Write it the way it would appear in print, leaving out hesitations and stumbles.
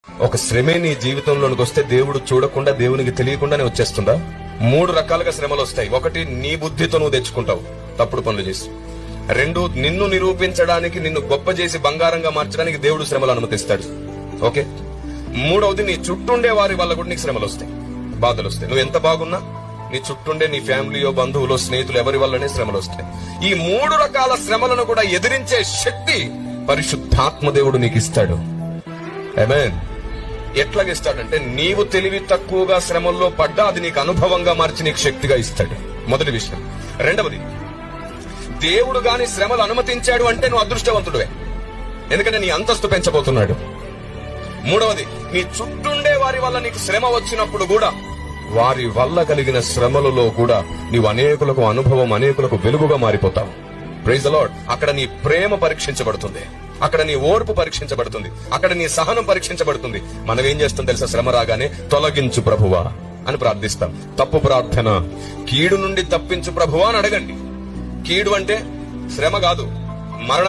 ఒక శ్రమే నీ జీవితంలోనికి వస్తే దేవుడు చూడకుండా దేవునికి తెలియకుండానే వచ్చేస్తుందా? 3 రకాలుగా శ్రమలు వస్తాయి. ఒకటి, నీ బుద్ధితో నువ్వు తెచ్చుకుంటావు తప్పుడు పనులు చేసి. 2, నిన్ను నిరూపించడానికి, నిన్ను గొప్ప చేసి బంగారంగా మార్చడానికి దేవుడు శ్రమలు అనుమతిస్తాడు. ఓకే. 3వది, నీ చుట్టుండే వారి వల్ల కూడా నీకు శ్రమలు వస్తాయి, బాధలు వస్తాయి. నువ్వు ఎంత బాగున్నా నీ చుట్టుండే నీ ఫ్యామిలీయో, బంధువులో, స్నేహితులు ఎవరి వల్లనే శ్రమలు వస్తాయి. ఈ 3 రకాల శ్రమలను కూడా ఎదిరించే శక్తి పరిశుద్ధాత్మ దేవుడు నీకు ఇస్తాడు. ఆమేన్. ఎట్లాగిస్తాడంటే, నీవు తెలివి తక్కువగా శ్రమల్లో పడ్డా అది నీకు అనుభవంగా మార్చి నీకు శక్తిగా ఇస్తాడు. మొదటి విషయం. 2వది, దేవుడు గాని శ్రమలు అనుమతించాడు అంటే నువ్వు అదృష్టవంతుడివే, ఎందుకంటే నీ అంతస్తు పెంచబోతున్నాడు. 3వది, నీ చుట్టుండే వారి వల్ల నీకు శ్రమ వచ్చినప్పుడు కూడా వారి వల్ల కలిగిన శ్రమలలో కూడా నీవు అనేకులకు అనుభవం, అనేకులకు వెలుగుగా మారిపోతావు. Praise the lord. అక్కడ నీ ప్రేమ పరీక్షించబడుతుంది, అక్కడ నీ ఓర్పు పరీక్షించబడుతుంది, అక్కడ నీ సహనం పరీక్షించబడుతుంది. మనం ఏం చేస్తాం తెలుసా? శ్రమ రాగానే తొలగించు ప్రభువా అని ప్రార్థిస్తాం. తప్పు ప్రార్థన. కీడు నుండి తప్పించు ప్రభువా అని అడగండి. కీడు అంటే శ్రమ కాదు, మరణం.